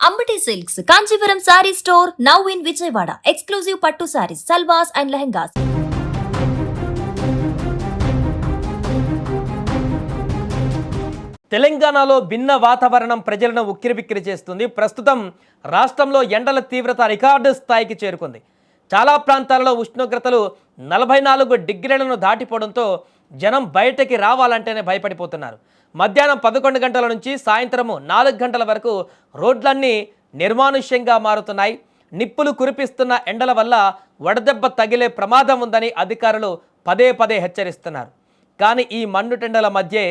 Ambati Silks, Kanchipuram Saree Store, now in Vijayawada. Exclusive Pattu Sarees, Salwars and Lehengas. తెలంగాణలో భిన్న వాతావరణం ప్రజలను ఉక్కిరిబిక్కిరి చేస్తుంది. ప్రస్తుతం రాష్ట్రంలో ఎండల తీవ్రత రికార్డు స్థాయికి చేరుకుంది. చాలా ప్రాంతాలలో ఉష్ణోగ్రతలు 44 డిగ్రీలను దాటిపోవడంతో జనం బయటకి రావాలంటేనే భయపడిపోతున్నారు. మధ్యాహ్నం 11 గంటల నుంచి సాయంత్రం 4 గంటల వరకు రోడ్లన్నీ నిర్మానుష్యంగా మారుతున్నాయి. నిప్పులు కురిపిస్తున్న ఎండల వల్ల వడదెబ్బ తగిలే ప్రమాదం ఉందని అధికారులు పదే పదే హెచ్చరిస్తున్నారు. కానీ ఈ మండుటెండల మధ్య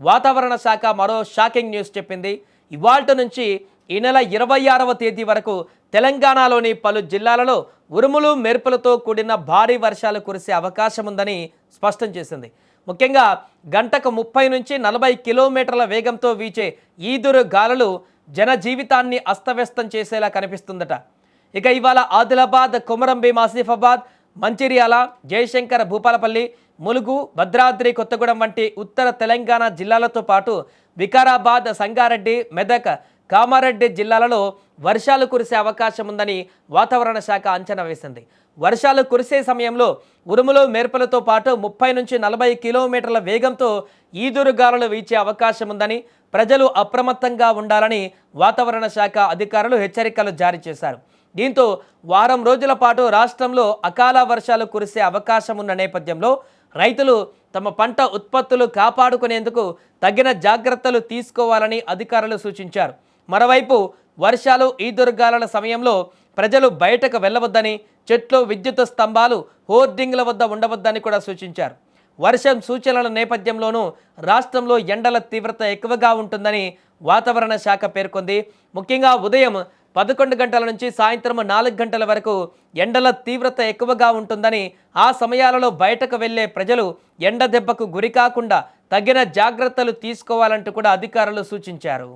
వాతావరణ శాఖ మరో షాకింగ్ న్యూస్ చెప్పింది. ఇవాల్టి నుంచి ఈ నెల 26వ తేదీ వరకు తెలంగాణలోని పలు జిల్లాలలో ఉరుములు మెరుపులతో కూడిన భారీ వర్షాలు కురిసే అవకాశం ఉందని స్పష్టం చేసింది. ముఖ్యంగా గంటకు 30 నుంచి 40 కిలోమీటర్ల వేగంతో వీచే ఈదురు గాలులు జనజీవితాన్ని అస్తవ్యస్తం చేసేలా కనిపిస్తుందట. ఇక ఇవాళ ఆదిలాబాద్, కొమరంభీం, ఆసిఫాబాద్, మంచిర్యాల, జయశంకర్, భూపాలపల్లి, ములుగు, భద్రాద్రి కొత్తగూడెం వంటి ఉత్తర తెలంగాణ జిల్లాలతో పాటు వికారాబాద్, సంగారెడ్డి, మెదక్, కామారెడ్డి జిల్లాలలో వర్షాలు కురిసే అవకాశం ఉందని వాతావరణ శాఖ అంచనా వేసింది. వర్షాలు కురిసే సమయంలో ఉరుములు మెరుపులతో పాటు 30 నుంచి 40 కిలోమీటర్ల వేగంతో ఈదురుగాలులు వీచే అవకాశం ఉందని ప్రజలు అప్రమత్తంగా ఉండాలని వాతావరణ శాఖ అధికారులు హెచ్చరికలు జారీ చేశారు. దీంతో వారం రోజుల పాటు రాష్ట్రంలో అకాల వర్షాలు కురిసే అవకాశం ఉన్న నేపథ్యంలో రైతులు తమ పంట ఉత్పత్తులు కాపాడుకునేందుకు తగిన జాగ్రత్తలు తీసుకోవాలని అధికారులు సూచించారు. మరోవైపు వర్షాలు, ఈదురుగాలుల సమయంలో ప్రజలు బయటకు వెళ్ళవద్దని, చెట్లు, విద్యుత్ స్తంభాలు, హోర్డింగ్ల వద్ద ఉండవద్దని కూడా సూచించారు. వర్షం సూచనల నేపథ్యంలోనూ రాష్ట్రంలో ఎండల తీవ్రత ఎక్కువగా ఉంటుందని వాతావరణ శాఖ పేర్కొంది. ముఖ్యంగా ఉదయం 11 గంటల నుంచి సాయంత్రం 4 గంటల వరకు ఎండల తీవ్రత ఎక్కువగా ఉంటుందని, ఆ సమయాలలో బయటకు వెళ్లే ప్రజలు ఎండ దెబ్బకు గురి కాకుండా తగిన జాగ్రత్తలు తీసుకోవాలంటూ కూడా అధికారులు సూచించారు.